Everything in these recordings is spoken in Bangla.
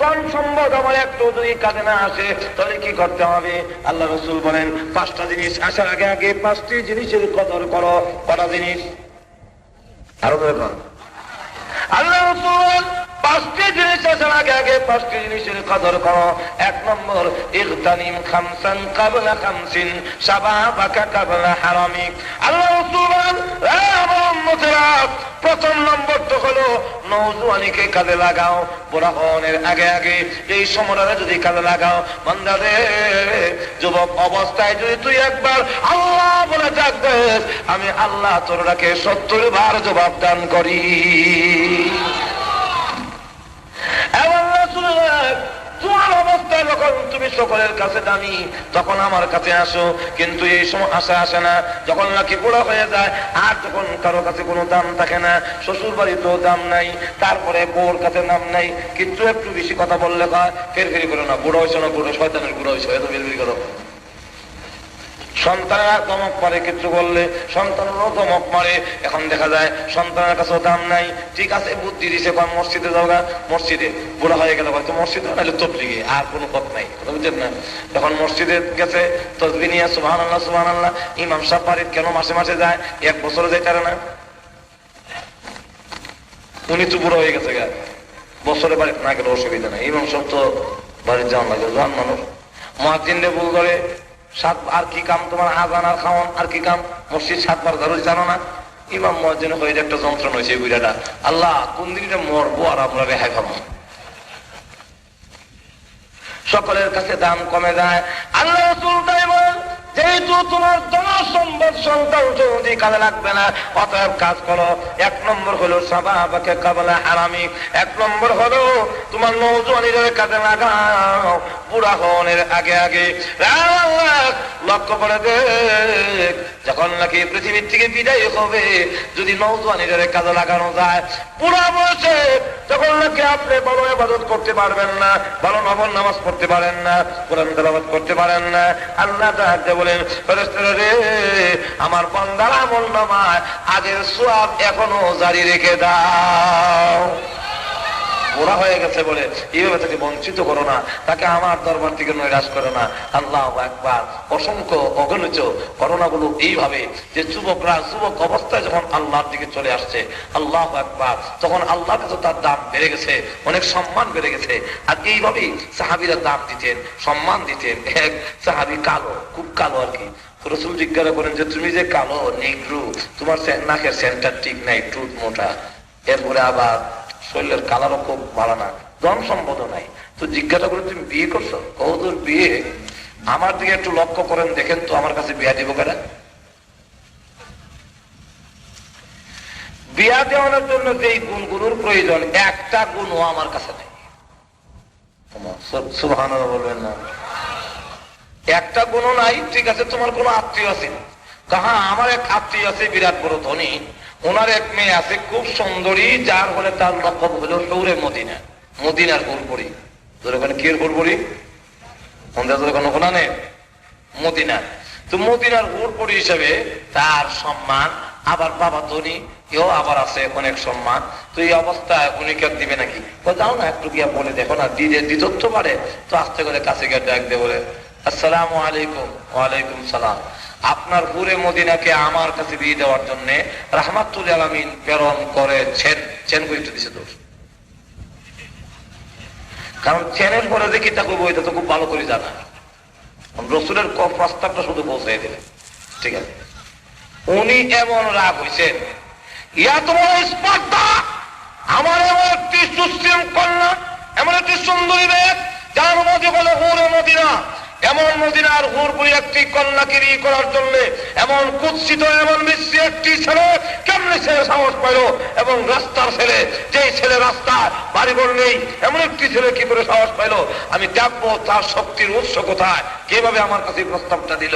কোন সম্পদ আমার একটু যদি কাজে না আসে তাহলে কি করতে হবে? আল্লাহ রাসূল বলেন 5টা জিনিস আসার আগে আগে 5টি জিনিসের কদর করো। কটা জিনিস? আরো দেখুন, আল্লাহ রাসূল 5টি জিনিস আসার আগে আগে 5টি জিনিসের কদর করো। 1 নম্বর, ইগতানিম খামসান ক্বাবলা খামসিন শাবাবাকা ক্বাবলা হারামিক। আল্লাহ রাসূল বলেন, আমার উম্মতেরা, প্রথম নম্বর তো হলো নওজোয়ানিকে কাজে লাগাও, বুড়া হওয়ার আগে আগে। এই সময়টা যদি কাজে লাগাও, বান্দা রে, যুবক অবস্থায় যদি তুই একবার আল্লাহ বলে ডাক দেস, আমি আল্লাহ তোরাকে 70 বার জবাব দান করি। তোমার অবস্থায় যখন তুমি সকলের কাছে দামি, তখন আমার কাছে আসো। কিন্তু এই সময় আসে না যখন নাকি বুড়া হয়ে যায়, আর যখন কারো কাছে কোনো দাম থাকে না, শ্বশুর বাড়িতেও দাম নাই, তারপরে বউর কাছে দাম নাই, কিন্তু একটু বেশি কথা বললে ফের করো না, বুড়ো হয়েছে না, বুড়ো শয়তানের বুড়ো হয়েছে, এত ফের করো। সন্তানেরা ধমক মারে, কিছু বললে সন্তানেরও ধমক মারে। এখন দেখা যায় সন্তানের কাছেও দাম নাই। ঠিক আছে, বুদ্ধি দিছে, মসজিদে যাওয়া, মসজিদে বুড়া হয়ে গেল, হয়তো মসজিদে নাহলে তবলিগে, আর কোনো পথ নাই, কথা বুঝছেন না? এখন মসজিদে গেছে, তসবিহ নিয়ে সুবহানাল্লাহ সুবহানাল্লাহ। ইমাম সাহেব বাড়ির কেন মাসে মাসে যায়? 1 বছরে যাইতে পারে না? উনি তো বুড়ো হয়ে গেছে, বছরে বাড়িতে না গেলে অসুবিধা নাই। ইমাম সাহেব তো বাড়ির যাওয়ান লাগে, যান মানুষ। মুয়াজ্জিনরে ভুল করে, আর কি কাম তোমার? আযান আর খাওয়ান, আর কি কাম? মসজিদ 7 বার ধরে জানো না? ইমাম মুয়াজ্জিন হয়ে একটা যন্ত্রণা হয়েছে বুড়াটা। আল্লাহ, কোন দিনটা মরবো আর আমরা রেহাই পাবো। সকলের কাছে দাম কমে যায়। আল্লাহ রাসূল তাই বলেন, যেহেতু তোমার সম্পদ সন্তান যদি কাজে লাগবে না, অতএব কাজ করো। 1 নম্বর হলো শাবাবাকা ক্বাবলা হারামিক। 1 নম্বর হলো তোমার নওজোয়ানিদের কাজে লাগাও, বুড়া হওয়ার আগে আগে। লক্ষ্য করে দেখ, যখন নাকি পৃথিবীর থেকে বিদায় হবে, যদি নওজোয়ানিদের কাজে লাগানো যায়, বুড়া বয়সে তখন নাকি আপনি ভালো ইবাদত করতে পারবেন না, ভালো নফল নামাজ পড়তে পারেন না, কোরআন তেলাওয়াত করতে পারেন না। আল্লাহ তাআলা বলেন, ফেরেশতারা রে, আমার বান্দার আমলনামায় আগের সওয়াব এখনো জারি রেখে দাও। বুড়া হয়ে গেছে বলে এইভাবে তাকে বঞ্চিত করো না, তাকে আমার দরবার থেকে নৈরাশ করো না। আল্লাহু আকবার। অসংখ্য অগণিত ঘটনাগুলো এইভাবে, যে যুবকরা যুবক অবস্থায় যখন আল্লাহর দিকে চলে আসছে, আল্লাহু আকবার, তখন আল্লাহর কাছে তার দাম বেড়ে গেছে, অনেক সম্মান বেড়ে গেছে। আর এইভাবেই সাহাবীরা দাম দিতেন, সম্মান দিতেন। এক সাহাবী কালো, খুব কালো আর কি। রাসূল জিজ্ঞাসা করেন যে, তুমি যে কালো নিগ্রু, তোমার নাকের সেন্টার ঠিক নাই, টুট মোটা, এরপরে আবার শরীরের কালারও খুব ভালো না, ধন সম্পদ নাই, তো জিজ্ঞাসা করে তুমি বিয়ে করছো? কতদূর বিয়ে? আমার দিকে একটু লক্ষ্য করেন, দেখেন তো আমার কাছে বিয়া দিব কেনা? বিয়া দেওয়ানোর জন্য যেই গুণগুলোর প্রয়োজন, একটা গুণও আমার কাছে নেই। সুবহানাল্লাহ বলবেন না? একটা গুণও নাই। ঠিক আছে, তোমার কোনো আত্মীয় আছে? কাহা, আমার এক আত্মীয় আছে, বিরাট বড় ধনী, ওনার এক মেয়ে আছে খুব সুন্দরী, যার হলে তার লক্ষ্য হলো সৌরে মদিনা, মদিনার হুরপুরি। ওখানে কি হুরপুরি? মদিনা। তো মদিনার হুরপুরি হিসেবে তার সম্মান, আবার বাবা ধনী, কেউ আবার আছে অনেক সম্মান। তো এই অবস্থায় উনি কেউ দিবে নাকি? যাও না, একটু গিয়া বলে দেখো না, দিত পারে। তো আস্তে করে কাছে গিয়ে ডাক দিয়ে বলে, আসসালামু আলাইকুম। ওয়ালাইকুম সালাম। আপনার হুরে মদিনাকে আমার কাছে বিয়ে দেওয়ার জন্য রাহমাতুল আলামিন প্রেরণ করেছেন। চেন করে দিছে দোষ, কারণ চেনের পরে দেখি তাকে বইটা তো খুব ভালো করে জানা। রসুলের প্রস্তাবটা শুধু পৌঁছাই দিলেন, ঠিক আছে। উনি এমন রাগ হয়েছেন, ইয়া তোমার স্পর্ধা, আমার এমন একটি সুশীল কন্যা, এমন একটি সুন্দরী মেয়ে, যার মধ্যে বলে হুরে মদিনা, এমন মদিনার হুরপুরি একটি কন্যাকে বিয়ে করার জন্য এমন কুৎসিত, এমন মিশ্রি একটি ছেলে কেমনে ছেলে সাহস পাইল? এবং রাস্তার ছেলে, যেই ছেলে রাস্তায় বাড়িঘর নেই, এমন একটি ছেলে কি করে সাহস পাইল? আমি দেখবো তার শক্তির উৎস কোথায়, কিভাবে আমার কাছে প্রস্তাবটা দিল।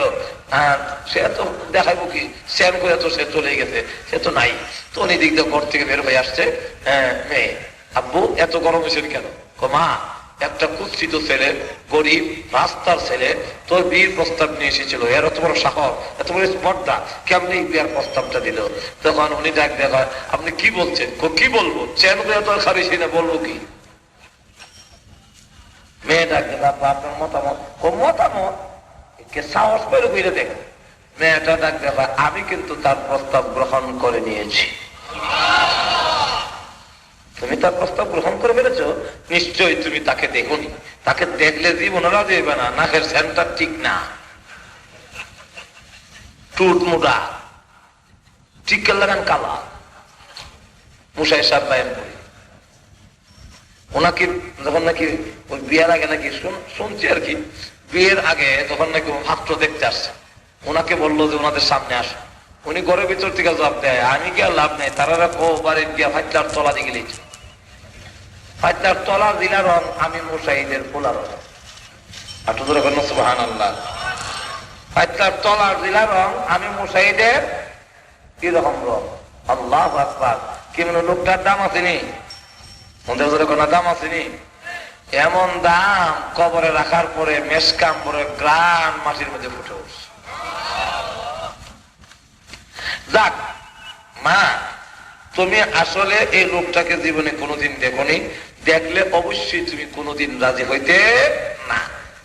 আর সে তো দেখাইবো কি, স্যান করে তো সে চলে গেছে, সে তো নাই। তো উনি দিক দিয়ে ঘর থেকে বের হয়ে আসছে। মেয়ে, আব্বু এত গরম হয়েছেন কেন? মা, একটা কুৎসিত ছেলে, গরিব রাস্তার ছেলে তোর বিয়ের প্রস্তাব নিয়ে এসেছিল, এর এত বড় সাহস, এত বড় স্পর্ধা, কেমনি বিয়ের প্রস্তাবটা দিল? তখন উনি ডাক দেখা, আপনি কি বলছেন? কি বলবো, চেন করে তোর খারিছি না, বলবো কি? মেয়ে ডাকতে আপনার মতামত, ও মতামত কে সাহস করে বুঝে দেখ। মেয়েটা ডাকতে আমি কিন্তু তার প্রস্তাব গ্রহণ করে নিয়েছি। তুমি তার প্রস্তাব গ্রহণ করে ফেলেছ, নিশ্চয়ই তুমি তাকে দেখোনি। তাকে দেখলে জীবন রাজি হইবে না, নাকের সেন্টার ঠিক না, টুট মোটা, টিকেল লাগান কালা, মুসাই সাহেব বাইন করি। ওনাকে যখন নাকি ওই বিয়ের আগে নাকি শুনছি আর কি, বিয়ের আগে যখন নাকি পাত্র দেখতে আসছে, ওনাকে বললো যে ওনাদের সামনে আসো। উনি ঘরের ভিতর থেকে জবাব দেয়, আমি কি আর লাভ নেই, তারা বাড়ির গিয়া ফাইটার তলা দিয়ে গেলেছি। ফাইটার তলা দিলা রং আমি মুসাইদের পোলা রং। আটু ধরে কেন সুবহানাল্লাহ। ফাইটার তলা দিলা রং আমি মুসাইদের কি রকম রং। আল্লাহু আকবার। কি মনে লোকটার দাম আসেনি, মন্দির ধরে কোনো দাম আসেনি। এমন দাম কবরে রাখার পরে মেসকাম পরে গ্রাম মাটির মধ্যে ফুটে উঠছে। যাক মা, তুমি আসলে এই লোকটাকে জীবনে কোনোদিন দেখোনি, দেখলে অবশ্যই তুমি কোনোদিন রাজি হইতে না।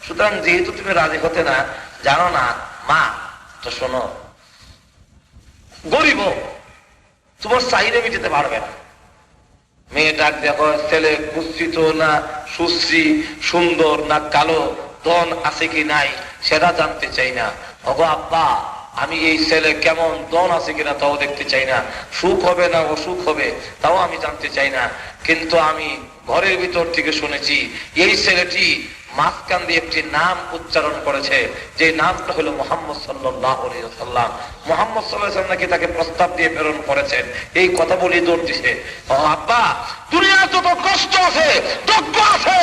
সুতরাং যেহেতু তুমি রাজি হতে না জানো না মা, তো শোনো, গরিব তোমার চাহিদা মিটাতে পারবে না। মেয়ে ডাক দেখো, ছেলে কুৎসিত না সুশ্রী, সুন্দর না কালো, ধন আছে কি নাই সেটা জানতে চাই না। ওগো আব্বা, আমি এই ছেলে কেমন, ধন আছে কিনা তাও দেখতে চাই না, সুখ হবে না অসুখ হবে তাও আমি জানতে চাই না। কিন্তু আমি ঘরের ভিতর থেকে শুনেছি এই ছেলেটি মাঝখান দিয়ে একটি নাম উচ্চারণ করেছে, যে নামটা হলো মুহাম্মদ সাল্লাল্লাহু আলাইহি ওয়াসাল্লাম। মুহাম্মদ সাল্লাল্লাহু আলাইহি ওয়াসাল্লাম নাকি তাকে প্রস্তাব দিয়ে প্রেরণ করেছেন। এই কথা বলি দৌড় দিছে, ও আব্বা, দুনিয়ার যত কষ্ট আছে, দুঃখ আছে,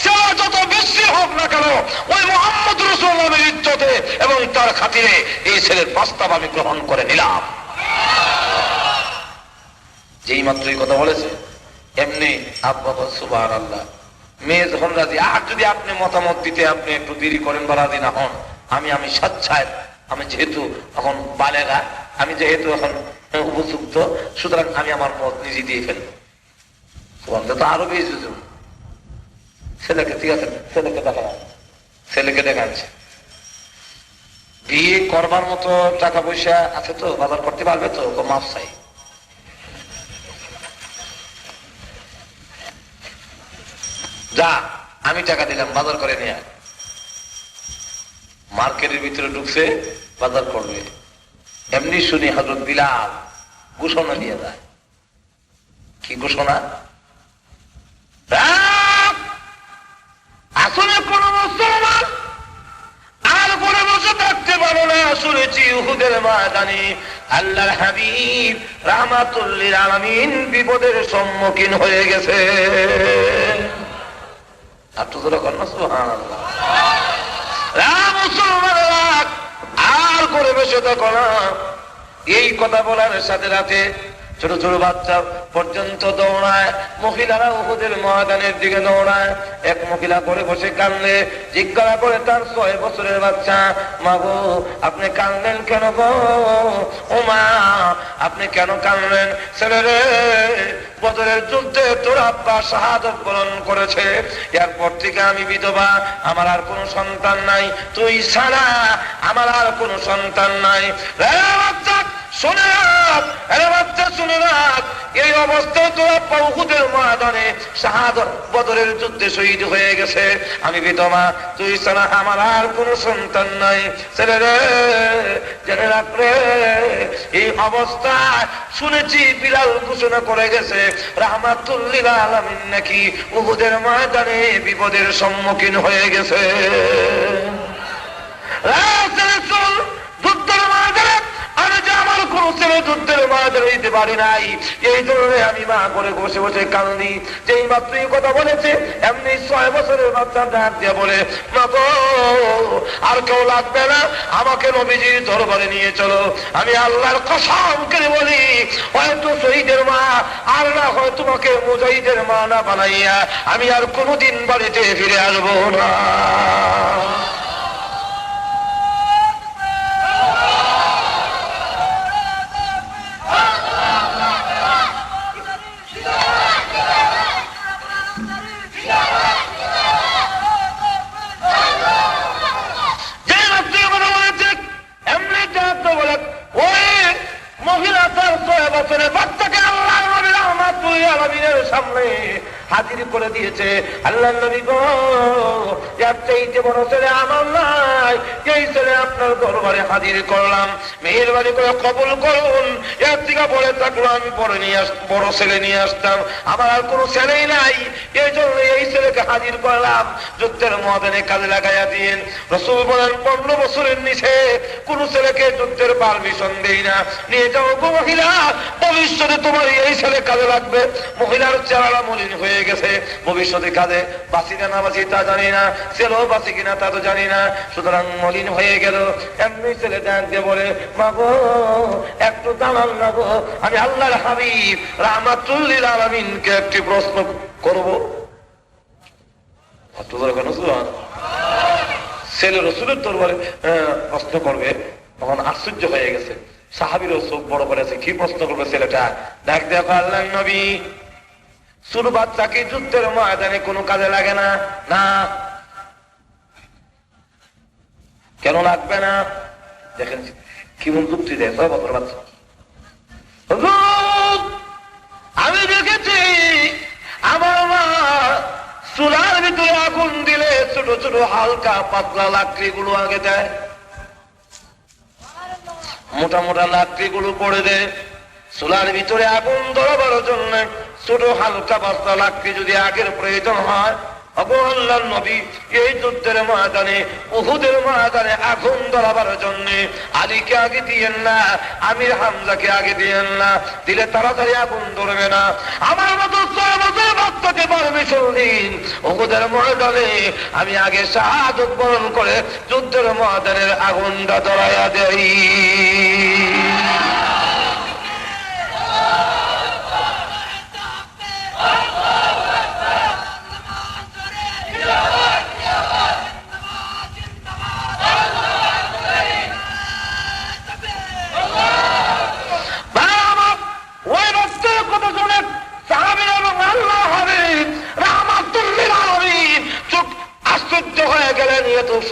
ছেলে যত বেশি হোক না কেন, ওই মুহাম্মদ রাসূলুল্লাহর ইজ্জতে এবং তার খাতিরে এই ছেলের প্রস্তাব আমি গ্রহণ করে নিলাম। যেই মাত্র এই কথা বলেছে এমনি আব্বা বল সুবহানাল্লাহ। মেয়ে যখন রাজি, আর যদি আপনি মতামত দিতে আপনি একটু দেরি করেন বা রাজি না হন, আমি স্বেচ্ছায়, আমি যেহেতু এখন বালেগা, আমি যেহেতু এখন উপযুক্ত, সুতরাং আমি আমার মত নিজে দিয়ে ফেলবো। তো আরো বেশি ছেলেকে, ঠিক আছে ছেলেকে দেখা, ছেলেকে দেখাচ্ছে। বিয়ে করবার মতো টাকা পয়সা আছে তো, বাজার করতে পারবে তো, মাপ চাই। যা, আমি টাকা দিলাম, বাজার করে নিয়ে। মার্কেটের ভিতরে ঢুকছে, বাজার করবে। এমনি শুনি হযরত বিলাল ঘোষণা দিয়ে যায়। কি ঘোষণা? আসলে কোন মুসলমান আর ঘরে বসে থাকতে পারো না। শুনেছি উহুদের ময়দানে আল্লাহর হাবিব রাহমাতুল লিল আলামিন বিপদের সম্মুখীন হয়ে গেছে। আর করে বসে থাকো না। এই কথা বলার সাথে সাথে ছোট ছোট বাচ্চা পর্যন্ত দৌড়ায়, মহিলারা উহুদের ময়দানের দিকে দৌড়ায়। এক মহিলা করে বসে কান্দে, জিজ্ঞাসা করে তার 6 বছরের বাচ্চা, মা গো আপনি কাঁদলেন কেন গো? ও মা, আপনি কেন কাঁদলেন? ছেলে রে, বদরের যুদ্ধে তোর আব্বা শাহাদত বরণ করেছে, এরপর থেকে আমি বিধবা, আমার আর কোনো সন্তান নাই, তুই ছাড়া আমার আর কোনো সন্তান নাই। শুনে রাখ, আরে বাচ্চা শুনে রাখ, এই অবস্থায় তোর আব্বা উহুদের ময়দানে শাহাদত বদরের যুদ্ধে শহীদ হয়ে গেছে। আমি বিধবা, তুই ছাড়া আমার আর কোনো সন্তান নাই। ছেলে রে, জেনে রাখ রে, এই অবস্থায় শুনেছি বিলাল ঘোষণা করে গেছে রাহমাতুল লিল আলামিন নাকি উহুদের ময়দানে বিপদের সম্মুখীন হয়ে গেছে। যুদ্ধের ময়দানে আমি যে আমার কোন ছেলে যুদ্ধের ময়দানে দিতে পারি নাই, এই ধরনের আমি মা করে বসে বসে কান্দি। যেই মাত্র এই কথা বলেছে, এমনি 6 বছরের বাচ্চা ডাক দিয়ে বলে, মা গো আর কেউ লাগবে না, আমাকে নবীজির দরবারে নিয়ে চলো। আমি আল্লাহর কসম করে বলি, হয়তো শহীদের মা আর না হয় তোমাকে মুজাহিদের মা না বানাইয়া আমি আর কোনোদিন বাড়িতে ফিরে আসবো না। বছরের বাচ্চাকে আল্লাহ নবী রাহমাতুল আলামিনের সামনে হাজির করে দিয়েছে। আল্লাহ নবী গো, এর চাইতে বড় ছেলে আমার নাই, এই ছেলে আপনার দরবারে হাজির করলাম, মেহেরবানি করে কবুল করুন। এর থেকে বলে থাকলো আমি বড় ছেলে নিয়ে আসতাম, আমার আর কোনো ছেলেই নাই, এই জন্য এই ছেলেকে হাজির করলাম, যুদ্ধের ময়দানে কাজে লাগাইয়া দিন। রাসূল বলেন 15 বছরের নিচে কোন ছেলেকে যুদ্ধের পারমিশন দেই না, নিয়ে যাও গো মহিলা, ভবিষ্যতে তোমার এই ছেলে কাজে লাগবে। মহিলার চেহারা মলিন হয়ে গেছে, ভবিষ্যতে কাজে বাঁচি না বাঁচি তা জানি না, ছেলেও বাঁচি কিনা তা তো জানি না, সুতরাং মলিন হয়ে গেল। এমনি ছেলে দেখতে বলে, মা গো একটু দাঁড়ান না গো, আমি আল্লাহর হাবিব রাহমাতুল লিল আলামিনকে একটি প্রশ্ন করবো। ছেলে রাসূলের দরবারে প্রশ্ন করবে, তখন আশ্চর্য হয়ে গেছে, সাহাবীরও চোখ বড় করেছে, কি প্রশ্ন করবে ছেলেটা। দেখ দেখো আল্লাহর নবী, ছোট বাচ্চাকে যুদ্ধের ময়দানে কোনো কাজে লাগে না? না। কেন লাগবে না? দেখেন কেমন যুক্তি দেয় 6 বছর বাচ্চা। আমি দেখেছি আমার মা চুলার ভিতরে আগুন দিলে ছোট ছোট হালকা পাতলা লাকড়ি গুলো আগে দেয়, মোটা মোটা লাকড়ি গুলো পড়ে দেয়। চুলার ভিতরে আগুন ধরাবার জন্য ছোট হালকা পাতলা লাকড়ি যদি আগের প্রয়োজন হয়, আল্লাহর নবী এই যুদ্ধের ময়দানে, উহুদের ময়দানে আগুন ধরাবার জন্য আলীকে আগে দিয়েন না, আমির হামজাকে আগে দিয়েন না, দিলে তাড়াতাড়ি আগুন ধরবে না। আমার মতো 6 বছর বাচ্চাকে পারমিশন দিন, উহুদের ময়দানে আমি আগে শাহাদাত বরণ করে যুদ্ধের ময়দানের আগুনটা ধরাইয়া দেই।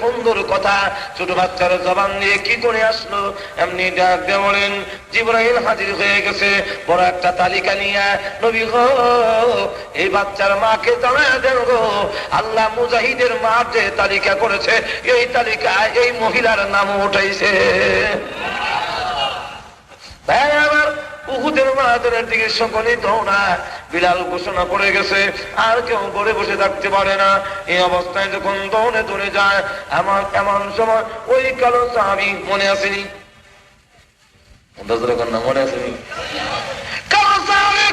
সুন্দর কথা ছোট বাচ্চার জবান দিয়ে কি করে আসলো? এমনি ডাক দিয়ে বলেন, জিবরাইল হাজির হয়ে গেছে বড় একটা তালিকা নিয়ে, নবী গো এই বাচ্চার মাকে জানায় দেন গো, আল্লাহ মুজাহিদের মা যে তালিকা করেছে এই তালিকায় এই মহিলার নাম উঠাইছে। ভাই আমার, উহুদের ময়দানের দিকে সকলে দৌড়া, বিলাল ঘোষণা করে গেছে আর কেউ ঘরে বসে থাকতে পারে না। এই অবস্থায় যখন দৌড়ে দৌড়ে যায়, এমন সময় ওই কালো সাহাবী, মনে আসেনি? মনে আসেনি? কালো সাহাবী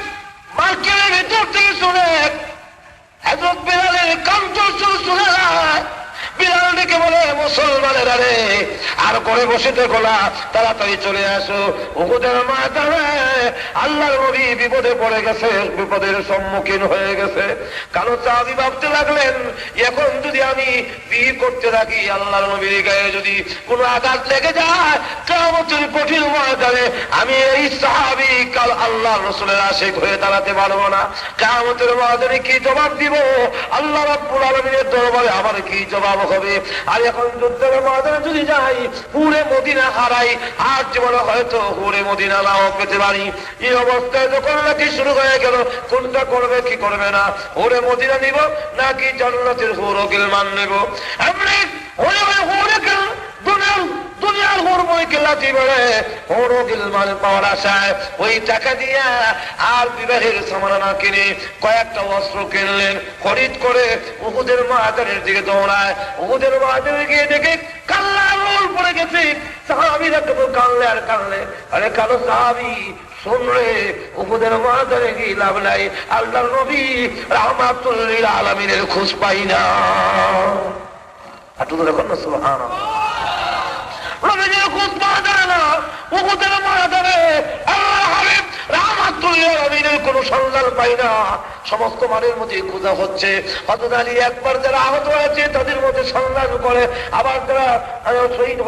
মার্কেটের ভিতর থেকে শুনে হযরত বিলালের কণ্ঠস্বর শুনে যায়। বিলাল ডেকে বলে, মুসলমানের আরে আর করে বসে দেখো না, তাড়াতাড়ি চলে আসো, উহুদের ময়দানে আল্লাহর নবী বিপদে পড়ে গেছে, বিপদের সম্মুখীন হয়ে গেছে। কালো সাহাবী ভাবতে লাগলেন, এখন যদি আমি বিয়ে করতে থাকি, আল্লাহর নবীর গায়ে যদি কোনো আঘাত লেগে যায়, কিয়ামতের কঠিন ময়দানে আমি এই সাহাবী কাল আল্লাহর রাসূলের আশিক হয়ে দাঁড়াতে পারবো না। কিয়ামতের ময়দানে কি জবাব দিব? আল্লাহ রাব্বুল আলামিনের দরবারে আমার কি জবাব হবে? আর এখন যুদ্ধের ময়দানে যদি যাই, হুরে মদিনা হারাই, আর জীবনে হয়তো হুরে মদিনা নাও পেতে পারি। এই অবস্থায় যখন নাকি শুরু হয়ে গেল, কোনটা করবে কি করবে না, হুরে মদিনা নিব নাকি জান্নাতের হুরো গিলমান নেব? এমনি দুনিয়ার হুরময় কেলাতি বেড়ে হুরো গিলমান পাওয়ার আশায় ওই টাকা দিয়া আর বিবাহের সামানা কিনে কয়েকটা অস্ত্র কিনলেন, খরিদ করে উহুদের ময়দানের দিকে দৌড়ায়। উহুদের ময়দানে গিয়ে দেখে কাল্লার রোল পড়ে গেছে। সাহাবীরা কেবল কানলে আর কানলে। আরে কালো সাহাবী, শুনলে উহুদের ময়দানে গিয়ে লাভ নাই, আল্লাহর নবী রাহমাতুল লিল আলামিনের খোঁজ পাই না। আর তোদের এখন না সুবহানাল্লাহ, নবীর খোঁজ পাওয়া যায় না। উহুদের ময়দানে আল্লাহর হাবিব রাহমাতুল লিল আলামিনের কোনো সন্ধান পাই না। সমস্ত মানের মধ্যে খোঁজা হচ্ছে। হযরত আলী একবার যারা আহত হয়েছে তাদের মধ্যে সন্ধান করে, আবার যারা শহীদ